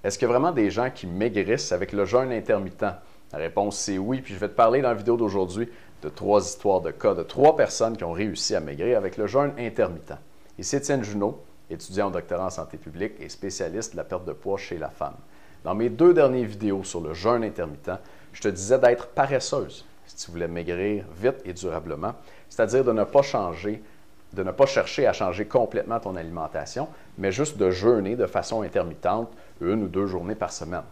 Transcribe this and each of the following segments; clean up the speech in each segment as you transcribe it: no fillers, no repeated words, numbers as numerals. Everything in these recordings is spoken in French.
Est-ce qu'il y a vraiment des gens qui maigrissent avec le jeûne intermittent? La réponse, c'est oui. Puis je vais te parler dans la vidéo d'aujourd'hui de 3 histoires de cas de 3 personnes qui ont réussi à maigrir avec le jeûne intermittent. Ici Étienne Junot, étudiant au doctorat en santé publique et spécialiste de la perte de poids chez la femme. Dans mes 2 dernières vidéos sur le jeûne intermittent, je te disais d'être paresseuse si tu voulais maigrir vite et durablement, c'est-à-dire de ne pas changer, de ne pas chercher à changer complètement ton alimentation, mais juste de jeûner de façon intermittente 1 ou 2 journées par semaine.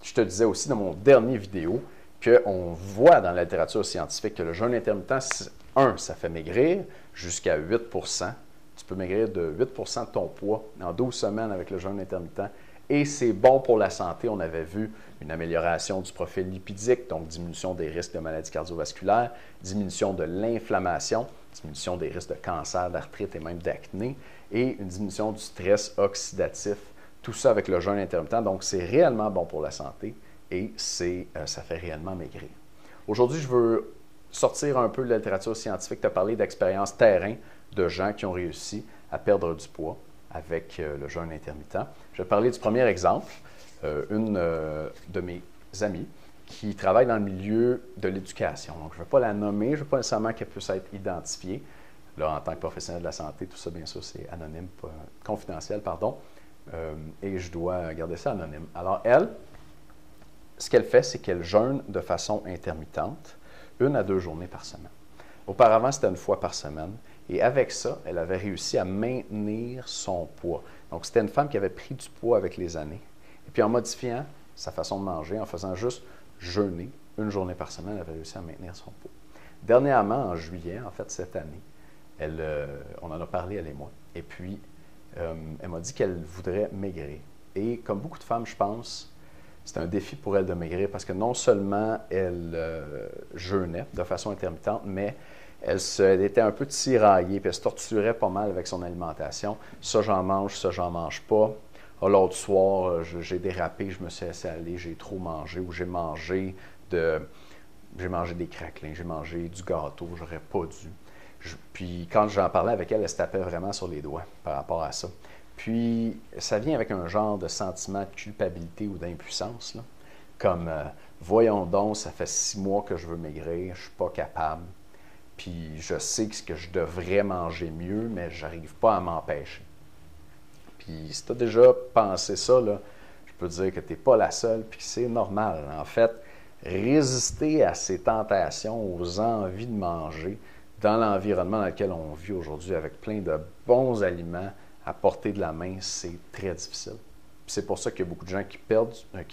Je te disais aussi dans mon dernier vidéo qu'on voit dans la littérature scientifique que le jeûne intermittent, ça fait maigrir jusqu'à 8 %. Tu peux maigrir de 8 % de ton poids en 12 semaines avec le jeûne intermittent. Et c'est bon pour la santé. On avait vu une amélioration du profil lipidique, donc diminution des risques de maladies cardiovasculaires, diminution de l'inflammation, diminution des risques de cancer, d'arthrite et même d'acné, et une diminution du stress oxydatif. Tout ça avec le jeûne intermittent. Donc, c'est réellement bon pour la santé et ça fait réellement maigrir. Aujourd'hui, je veux sortir un peu de la littérature scientifique, te parler d'expériences terrain de gens qui ont réussi à perdre du poids avec le jeûne intermittent. Je vais te parler du premier exemple, une de mes amies qui travaille dans le milieu de l'éducation. Donc, je ne vais pas la nommer, je ne veux pas nécessairement qu'elle puisse être identifiée. Là, en tant que professionnel de la santé, tout ça, bien sûr, c'est anonyme, pas confidentiel, pardon. Et je dois garder ça anonyme. Alors, elle, ce qu'elle fait, c'est qu'elle jeûne de façon intermittente, 1 à 2 journées par semaine. Auparavant, c'était 1 fois par semaine. Et avec ça, elle avait réussi à maintenir son poids. Donc, c'était une femme qui avait pris du poids avec les années. Et puis, en modifiant sa façon de manger, en faisant juste jeûner 1 journée par semaine, elle avait réussi à maintenir son poids. Dernièrement, en juillet, en fait, cette année, on en a parlé, elle et moi. Et puis, elle m'a dit qu'elle voudrait maigrir. Et comme beaucoup de femmes, je pense, c'est un défi pour elle de maigrir parce que non seulement elle jeûnait de façon intermittente, mais elle était un peu tiraillée, puis elle se torturait pas mal avec son alimentation. Ça, j'en mange pas. Ah, l'autre soir, j'ai dérapé, je me suis laissé aller, j'ai trop mangé, ou j'ai mangé des craquelins, j'ai mangé du gâteau, j'aurais pas dû. Puis quand j'en parlais avec elle, elle se tapait vraiment sur les doigts par rapport à ça. Puis ça vient avec un genre de sentiment de culpabilité ou d'impuissance, là. Comme, voyons donc, ça fait 6 mois que je veux maigrir, je suis pas capable. Puis je sais que je devrais manger mieux, mais je n'arrive pas à m'empêcher. Puis si tu as déjà pensé ça, là, je peux te dire que tu n'es pas la seule, puis que c'est normal. En fait, résister à ces tentations, aux envies de manger, dans l'environnement dans lequel on vit aujourd'hui, avec plein de bons aliments à portée de la main, c'est très difficile. Puis c'est pour ça qu'il y a beaucoup de gens qui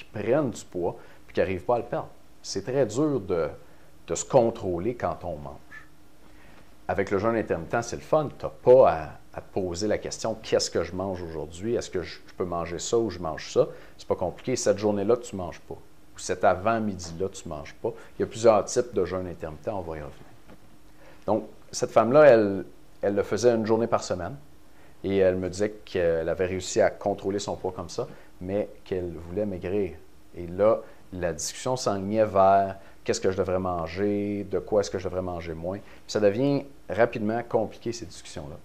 prennent du poids, puis qui n'arrivent pas à le perdre. C'est très dur de se contrôler quand on mange. Avec le jeûne intermittent, c'est le fun. Tu n'as pas à te poser la question « Qu'est-ce que je mange aujourd'hui? Est-ce que je peux manger ça ou je mange ça? » C'est pas compliqué. Cette journée-là, tu ne manges pas. Ou cet avant-midi-là, tu ne manges pas. Il y a plusieurs types de jeûne intermittent. On va y revenir. Donc, cette femme-là, elle le faisait 1 journée par semaine. Et elle me disait qu'elle avait réussi à contrôler son poids comme ça, mais qu'elle voulait maigrir. Et là, la discussion s'enlignait vers qu'est-ce que je devrais manger, de quoi est-ce que je devrais manger moins. Puis ça devient rapidement compliqué, ces discussions-là.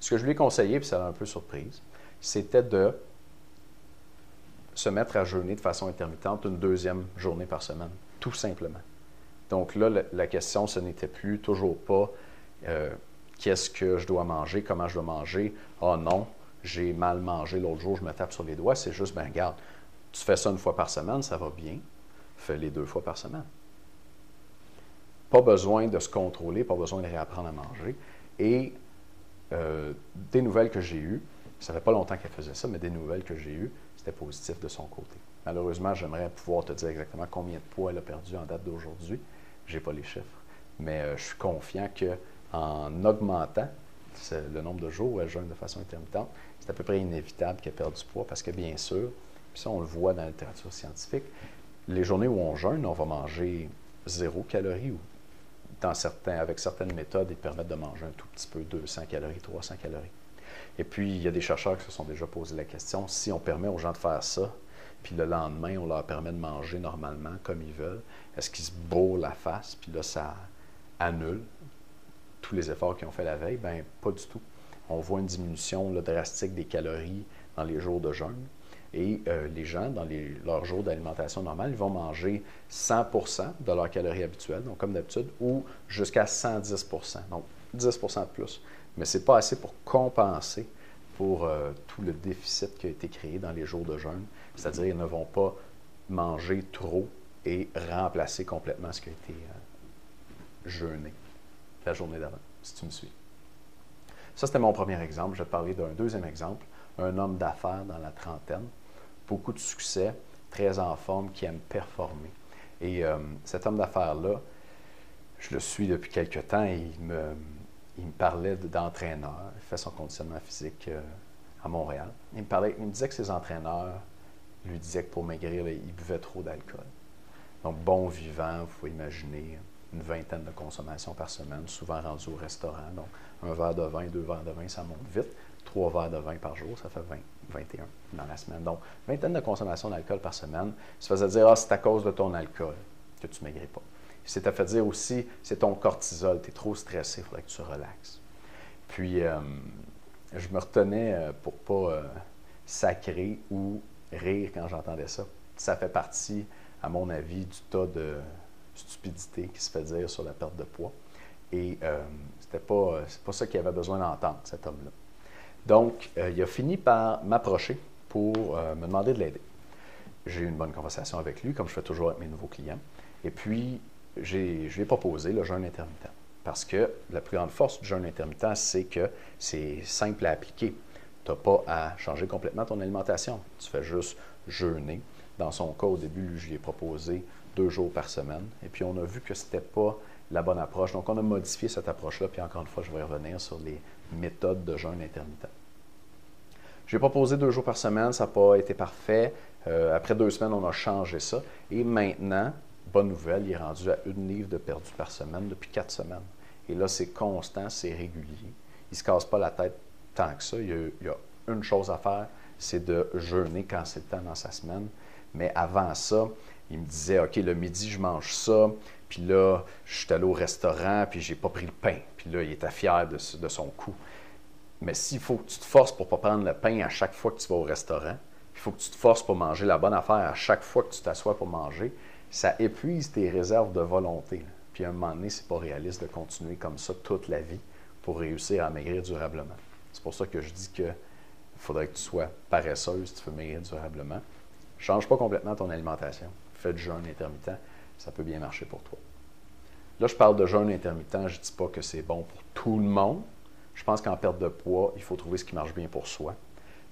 Ce que je lui ai conseillé, puis ça l'a un peu surprise, c'était de se mettre à jeûner de façon intermittente 1 2e journée par semaine, tout simplement. Donc là, la question, ce n'était plus toujours pas qu'est-ce que je dois manger, comment je dois manger. Ah non, j'ai mal mangé l'autre jour, je me tape sur les doigts. C'est juste, ben regarde, tu fais ça 1 fois par semaine, ça va bien. Fais-les 2 fois par semaine. Pas besoin de se contrôler, pas besoin de réapprendre à manger. Et des nouvelles que j'ai eues, ça fait pas longtemps qu'elle faisait ça, mais des nouvelles que j'ai eues, c'était positif de son côté. Malheureusement, j'aimerais pouvoir te dire exactement combien de poids elle a perdu en date d'aujourd'hui. Je n'ai pas les chiffres. Mais je suis confiant qu'en augmentant le nombre de jours où elle jeûne de façon intermittente, c'est à peu près inévitable qu'elle perde du poids parce que, bien sûr, puis ça, on le voit dans la littérature scientifique, les journées où on jeûne, on va manger 0 calories ou avec certaines méthodes, ils permettent de manger un tout petit peu, 200 calories, 300 calories. Et puis, il y a des chercheurs qui se sont déjà posé la question, si on permet aux gens de faire ça, puis le lendemain, on leur permet de manger normalement comme ils veulent, est-ce qu'ils se bourrent la face, puis là, ça annule tous les efforts qu'ils ont fait la veille? Bien, pas du tout. On voit une diminution là, drastique des calories dans les jours de jeûne. Et les gens, dans leurs jours d'alimentation normale, ils vont manger 100% de leurs calories habituelles, donc comme d'habitude, ou jusqu'à 110%, donc 10% de plus. Mais ce n'est pas assez pour compenser pour tout le déficit qui a été créé dans les jours de jeûne. C'est-à-dire qu'ils ne vont pas manger trop et remplacer complètement ce qui a été jeûné la journée d'avant, si tu me suis. Ça, c'était mon premier exemple. Je vais te parler d'un deuxième exemple. Un homme d'affaires dans la trentaine, beaucoup de succès, très en forme, qui aime performer. Et cet homme d'affaires-là, je le suis depuis quelque temps et il me parlait d'entraîneur. Il fait son conditionnement physique à Montréal. Il me disait que ses entraîneurs lui disaient que pour maigrir, il buvait trop d'alcool. Donc, bon vivant, vous pouvez imaginer une vingtaine de consommations par semaine, souvent rendu au restaurant. Donc, un verre de vin, 2 verres de vin, ça monte vite. 3 verres de vin par jour, ça fait 20, 21 dans la semaine. Donc, vingtaine de consommations d'alcool par semaine. Il se faisait dire, ah, c'est à cause de ton alcool que tu ne maigris pas. Il s'était fait dire aussi, c'est ton cortisol, tu es trop stressé, il faudrait que tu relaxes. Puis, je me retenais pour ne pas sacrer ou rire quand j'entendais ça. Ça fait partie, à mon avis, du tas de stupidité qui se fait dire sur la perte de poids. Et c'est pas ça qu'il avait besoin d'entendre, cet homme-là. Donc, il a fini par m'approcher pour me demander de l'aider. J'ai eu une bonne conversation avec lui, comme je fais toujours avec mes nouveaux clients. Et puis, je lui ai proposé le jeûne intermittent. Parce que la plus grande force du jeûne intermittent, c'est que c'est simple à appliquer. Tu n'as pas à changer complètement ton alimentation. Tu fais juste jeûner. Dans son cas, au début, je lui ai proposé 2 jours par semaine. Et puis, on a vu que ce n'était pas la bonne approche. Donc, on a modifié cette approche-là. Puis, encore une fois, je vais revenir sur les méthodes de jeûne intermittent. J'ai proposé 2 jours par semaine. Ça n'a pas été parfait. Après 2 semaines, on a changé ça. Et maintenant, bonne nouvelle, il est rendu à 1 livre de perdu par semaine depuis 4 semaines. Et là, c'est constant, c'est régulier. Il ne se casse pas la tête tant que ça. Il y a une chose à faire, c'est de jeûner quand c'est le temps dans sa semaine. Mais avant ça, il me disait, OK, le midi, je mange ça. Puis là, je suis allé au restaurant, puis j'ai pas pris le pain. Puis là, il était fier de son coup. Mais s'il faut que tu te forces pour ne pas prendre le pain à chaque fois que tu vas au restaurant, il faut que tu te forces pour manger la bonne affaire à chaque fois que tu t'assois pour manger, ça épuise tes réserves de volonté. Puis à un moment donné, ce n'est pas réaliste de continuer comme ça toute la vie pour réussir à maigrir durablement. C'est pour ça que je dis qu'il faudrait que tu sois paresseuse si tu veux maigrir durablement. Ne change pas complètement ton alimentation. Fais du jeûne intermittent, ça peut bien marcher pour toi. Là, je parle de jeûne intermittent, je ne dis pas que c'est bon pour tout le monde. Je pense qu'en perte de poids, il faut trouver ce qui marche bien pour soi.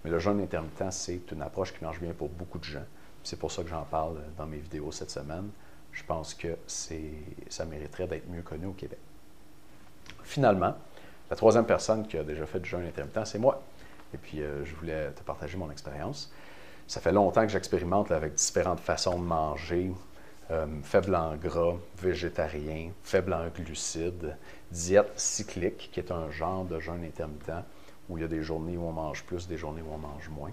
Mais le jeûne intermittent, c'est une approche qui marche bien pour beaucoup de gens. C'est pour ça que j'en parle dans mes vidéos cette semaine. Je pense que ça mériterait d'être mieux connu au Québec. Finalement, la troisième personne qui a déjà fait du jeûne intermittent, c'est moi. Et puis, je voulais te partager mon expérience. Ça fait longtemps que j'expérimente avec différentes façons de manger, faible en gras, végétarien, faible en glucides, diète cyclique, qui est un genre de jeûne intermittent où il y a des journées où on mange plus, des journées où on mange moins.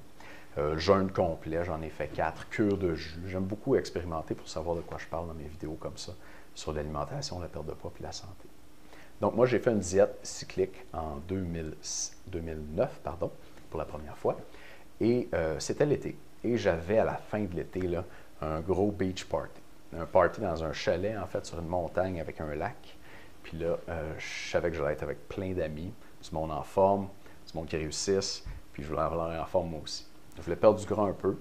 Jeûne complet, j'en ai fait 4, cure de jus. J'aime beaucoup expérimenter pour savoir de quoi je parle dans mes vidéos comme ça, sur l'alimentation, la perte de poids et la santé. Donc, moi, j'ai fait une diète cyclique en 2009, pour la première fois. Et c'était l'été. Et j'avais, à la fin de l'été, là, un gros beach party. Un party dans un chalet, en fait, sur une montagne avec un lac. Puis là, je savais que j'allais être avec plein d'amis, du monde en forme, du monde qui réussisse. Puis je voulais avoir en forme moi aussi. Je voulais perdre du gras un peu,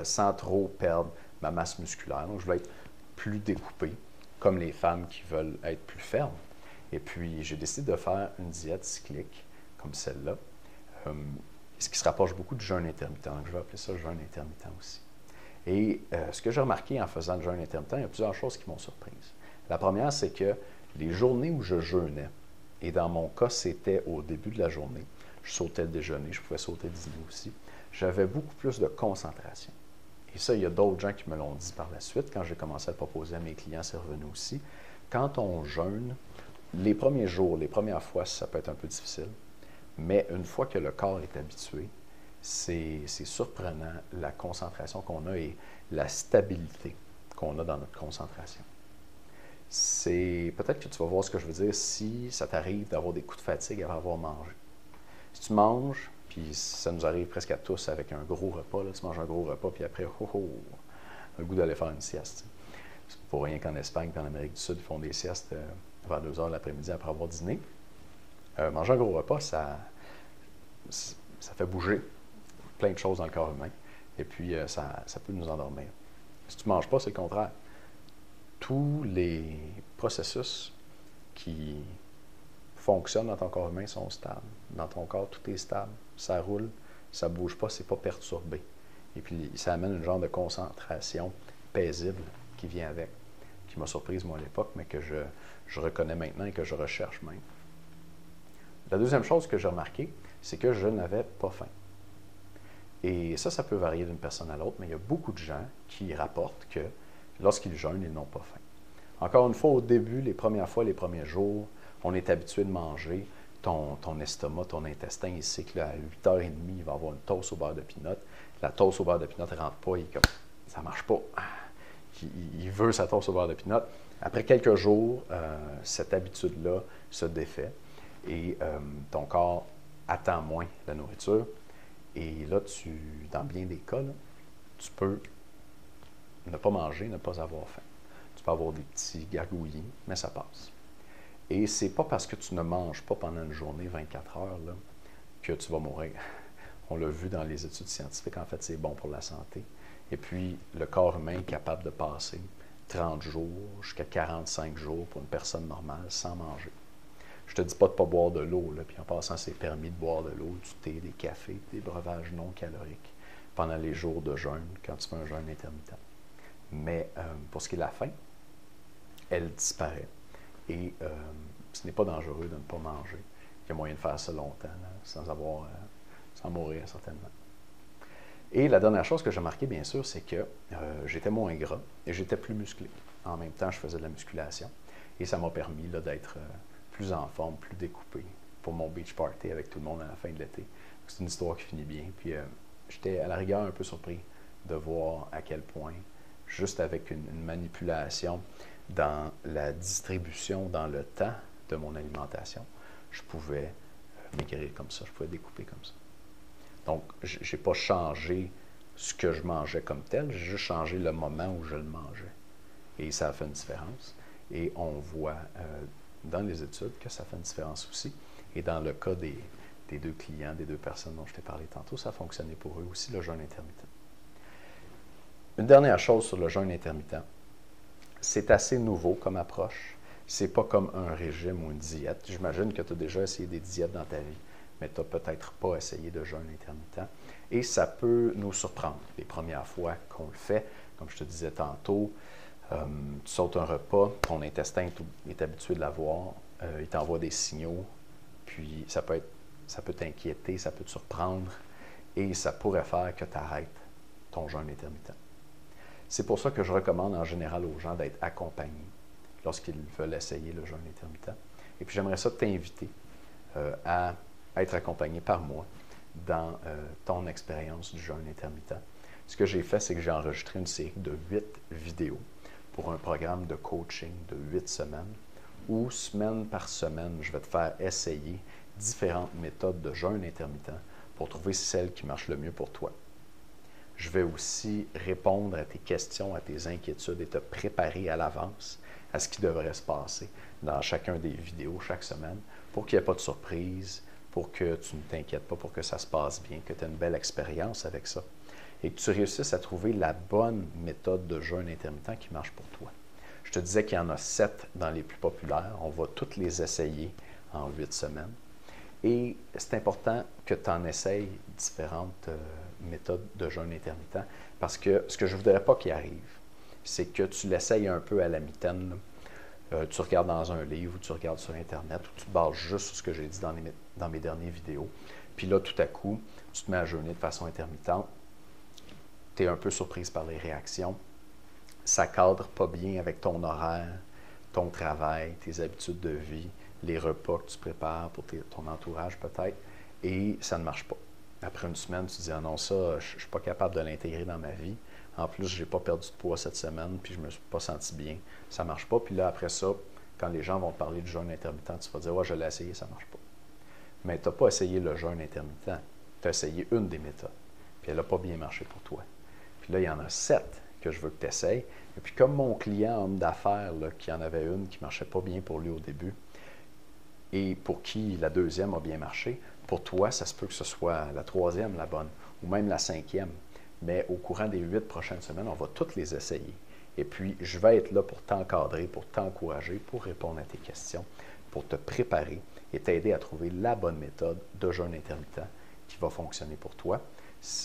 sans trop perdre ma masse musculaire. Donc, je voulais être plus découpé, comme les femmes qui veulent être plus fermes. Et puis, j'ai décidé de faire une diète cyclique, comme celle-là, ce qui se rapproche beaucoup du jeûne intermittent. Donc, je vais appeler ça jeûne intermittent aussi. Et ce que j'ai remarqué en faisant le jeûne intermittent, il y a plusieurs choses qui m'ont surprise. La première, c'est que les journées où je jeûnais, et dans mon cas, c'était au début de la journée, je sautais le déjeuner, je pouvais sauter le dîner aussi, j'avais beaucoup plus de concentration. Et ça, il y a d'autres gens qui me l'ont dit par la suite. Quand j'ai commencé à le proposer à mes clients, c'est revenu aussi. Quand on jeûne, les premiers jours, les premières fois, ça peut être un peu difficile. Mais une fois que le corps est habitué, c'est surprenant la concentration qu'on a et la stabilité qu'on a dans notre concentration. Peut-être que tu vas voir ce que je veux dire si ça t'arrive d'avoir des coups de fatigue avant avoir mangé. Si tu manges, Puis ça nous arrive presque à tous avec un gros repas. Là. Tu manges un gros repas, puis après, le goût d'aller faire une sieste. C'est pour rien qu'en Espagne et en Amérique du Sud, ils font des siestes vers 2 heures l'après-midi après avoir dîné. Manger un gros repas, ça fait bouger plein de choses dans le corps humain. Et puis, ça peut nous endormir. Si tu ne manges pas, c'est le contraire. Tous les processus qui fonctionnent dans ton corps humain sont stables. Dans ton corps, tout est stable. Ça roule, ça ne bouge pas, c'est pas perturbé. Et puis, ça amène une genre de concentration paisible qui vient avec, qui m'a surprise, moi, à l'époque, mais que je reconnais maintenant et que je recherche même. La deuxième chose que j'ai remarqué, c'est que je n'avais pas faim. Et ça peut varier d'une personne à l'autre, mais il y a beaucoup de gens qui rapportent que lorsqu'ils jeûnent, ils n'ont pas faim. Encore une fois, au début, les premières fois, les premiers jours, on est habitué de manger. Ton estomac, ton intestin, il sait que là, à 8h30, il va avoir une toast au beurre de pinot. La toast au beurre de pinot ne rentre pas, il est comme, ça ne marche pas. Il veut sa toast au beurre de pinot. Après quelques jours, cette habitude-là se défait et ton corps attend moins la nourriture. Et là, dans bien des cas, là, tu peux ne pas manger, ne pas avoir faim. Tu peux avoir des petits gargouillis, mais ça passe. Et c'est pas parce que tu ne manges pas pendant une journée, 24 heures, là, que tu vas mourir. On l'a vu dans les études scientifiques, en fait, c'est bon pour la santé. Et puis, le corps humain est capable de passer 30 jours jusqu'à 45 jours pour une personne normale sans manger. Je te dis pas de ne pas boire de l'eau, là, puis en passant, c'est permis de boire de l'eau, du thé, des cafés, des breuvages non caloriques pendant les jours de jeûne, quand tu fais un jeûne intermittent. Mais pour ce qui est de la faim, elle disparaît. Et ce n'est pas dangereux de ne pas manger. Il y a moyen de faire ça longtemps, là, sans mourir certainement. Et la dernière chose que j'ai remarqué, bien sûr, c'est que j'étais moins gras et j'étais plus musclé. En même temps, je faisais de la musculation. Et ça m'a permis là, d'être plus en forme, plus découpé pour mon beach party avec tout le monde à la fin de l'été. C'est une histoire qui finit bien. Puis j'étais à la rigueur un peu surpris de voir à quel point, juste avec une manipulation dans la distribution, dans le temps de mon alimentation, je pouvais maigrir comme ça, je pouvais découper comme ça. Donc, je n'ai pas changé ce que je mangeais comme tel, j'ai juste changé le moment où je le mangeais. Et ça a fait une différence. Et on voit dans les études que ça fait une différence aussi. Et dans le cas des 2 clients, des 2 personnes dont je t'ai parlé tantôt, ça a fonctionné pour eux aussi, le jeûne intermittent. Une dernière chose sur le jeûne intermittent. C'est assez nouveau comme approche. C'est pas comme un régime ou une diète. J'imagine que tu as déjà essayé des diètes dans ta vie, mais tu n'as peut-être pas essayé de jeûne intermittent. Et ça peut nous surprendre les premières fois qu'on le fait. Comme je te disais tantôt, tu sautes un repas, ton intestin est habitué de l'avoir, il t'envoie des signaux, puis ça peut t'inquiéter, ça peut te surprendre, et ça pourrait faire que tu arrêtes ton jeûne intermittent. C'est pour ça que je recommande en général aux gens d'être accompagnés lorsqu'ils veulent essayer le jeûne intermittent. Et puis j'aimerais ça t'inviter à être accompagné par moi dans ton expérience du jeûne intermittent. Ce que j'ai fait, c'est que j'ai enregistré une série de 8 vidéos pour un programme de coaching de 8 semaines où, semaine par semaine, je vais te faire essayer différentes méthodes de jeûne intermittent pour trouver celle qui marche le mieux pour toi. Je vais aussi répondre à tes questions, à tes inquiétudes et te préparer à l'avance à ce qui devrait se passer dans chacun des vidéos chaque semaine pour qu'il n'y ait pas de surprise, pour que tu ne t'inquiètes pas, pour que ça se passe bien, que tu aies une belle expérience avec ça et que tu réussisses à trouver la bonne méthode de jeûne intermittent qui marche pour toi. Je te disais qu'il y en a 7 dans les plus populaires. On va toutes les essayer en 8 semaines. Et c'est important que tu en essayes différentes méthodes de jeûne intermittent parce que ce que je ne voudrais pas qu'il arrive, c'est que tu l'essayes un peu à la mitaine. Tu regardes dans un livre ou tu regardes sur Internet ou tu te bases juste sur ce que j'ai dit dans mes dernières vidéos. Puis là, tout à coup, tu te mets à jeûner de façon intermittente. Tu es un peu surprise par les réactions. Ça ne cadre pas bien avec ton horaire, ton travail, tes habitudes de vie, les repas que tu prépares pour ton entourage peut-être, et ça ne marche pas. Après une semaine, tu te dis « Ah non, ça, je ne suis pas capable de l'intégrer dans ma vie. En plus, je n'ai pas perdu de poids cette semaine, puis je ne me suis pas senti bien. Ça ne marche pas. » Puis là, après ça, quand les gens vont te parler du jeûne intermittent, tu vas dire « Ouais, je l'ai essayé, ça ne marche pas. » Mais tu n'as pas essayé le jeûne intermittent. tu as essayé une des méthodes, puis elle n'a pas bien marché pour toi. Puis là, il y en a 7 que je veux que tu essayes. Et puis comme mon client, homme d'affaires, qui en avait une qui ne marchait pas bien pour lui au début, et pour qui la deuxième a bien marché, pour toi, ça se peut que ce soit la troisième la bonne, ou même la cinquième. Mais au courant des 8 prochaines semaines, on va toutes les essayer. Et puis, je vais être là pour t'encadrer, pour t'encourager, pour répondre à tes questions, pour te préparer et t'aider à trouver la bonne méthode de jeûne intermittent qui va fonctionner pour toi.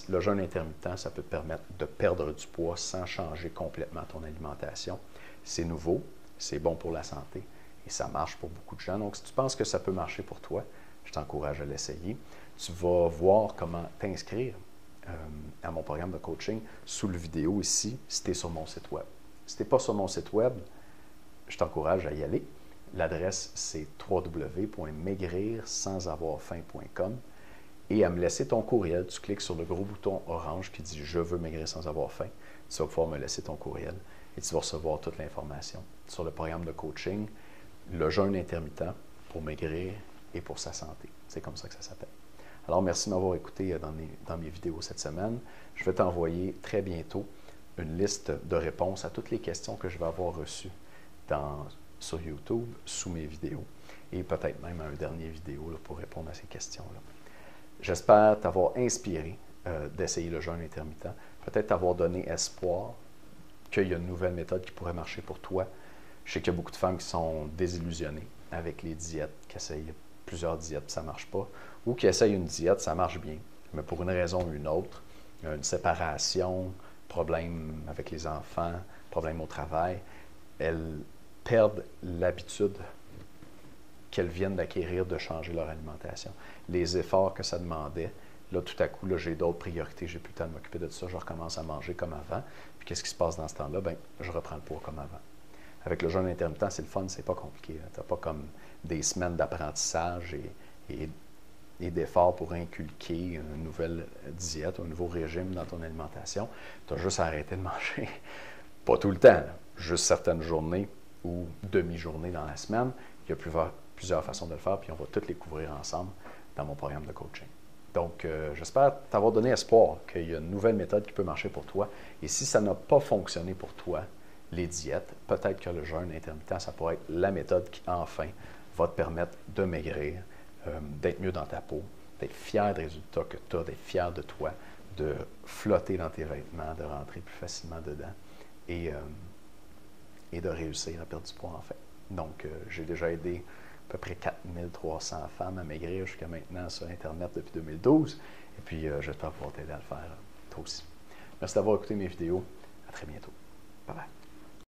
Le jeûne intermittent, ça peut te permettre de perdre du poids sans changer complètement ton alimentation. C'est nouveau, c'est bon pour la santé et ça marche pour beaucoup de gens. Donc, si tu penses que ça peut marcher pour toi, je t'encourage à l'essayer. Tu vas voir comment t'inscrire à mon programme de coaching sous le vidéo ici, si tu es sur mon site web. Si tu n'es pas sur mon site web, je t'encourage à y aller. L'adresse, c'est www.maigrirsansavorfaim.com et à me laisser ton courriel. Tu cliques sur le gros bouton orange qui dit « Je veux maigrir sans avoir faim ». Tu vas pouvoir me laisser ton courriel et tu vas recevoir toute l'information sur le programme de coaching, le jeûne intermittent pour maigrir et pour sa santé. C'est comme ça que ça s'appelle. Alors, merci de m'avoir écouté dans mes vidéos cette semaine. Je vais t'envoyer très bientôt une liste de réponses à toutes les questions que je vais avoir reçues sur YouTube, sous mes vidéos, et peut-être même un dernier vidéo là, pour répondre à ces questions-là. J'espère t'avoir inspiré d'essayer le jeûne intermittent, peut-être t'avoir donné espoir qu'il y a une nouvelle méthode qui pourrait marcher pour toi. Je sais qu'il y a beaucoup de femmes qui sont désillusionnées avec les diètes, qui essayent plusieurs diètes, ça ne marche pas, ou qui essayent une diète, ça marche bien, mais pour une raison ou une autre, une séparation, problème avec les enfants, problème au travail, elles perdent l'habitude qu'elles viennent d'acquérir de changer leur alimentation. Les efforts que ça demandait, là, tout à coup, là, j'ai d'autres priorités, j'ai plus le temps de m'occuper de ça, je recommence à manger comme avant. Puis qu'est-ce qui se passe dans ce temps-là? Bien, je reprends le poids comme avant. Avec le jeûne intermittent, c'est le fun, c'est pas compliqué. Tu n'as pas comme des semaines d'apprentissage et d'efforts pour inculquer une nouvelle diète, un nouveau régime dans ton alimentation. Tu as juste à arrêter de manger. Pas tout le temps, juste certaines journées ou demi-journées dans la semaine. Il y a plusieurs façons de le faire, puis on va toutes les couvrir ensemble dans mon programme de coaching. Donc, j'espère t'avoir donné espoir qu'il y a une nouvelle méthode qui peut marcher pour toi. Et si ça n'a pas fonctionné pour toi, les diètes, peut-être que le jeûne intermittent, ça pourrait être la méthode qui, enfin, va te permettre de maigrir, d'être mieux dans ta peau, d'être fier des résultats que tu as, d'être fier de toi, de flotter dans tes vêtements, de rentrer plus facilement dedans et de réussir à perdre du poids, en fait. Donc, j'ai déjà aidé à peu près 4300 femmes à maigrir jusqu'à maintenant sur Internet depuis 2012. Et puis, j'espère pouvoir t'aider à le faire toi aussi. Merci d'avoir écouté mes vidéos. À très bientôt.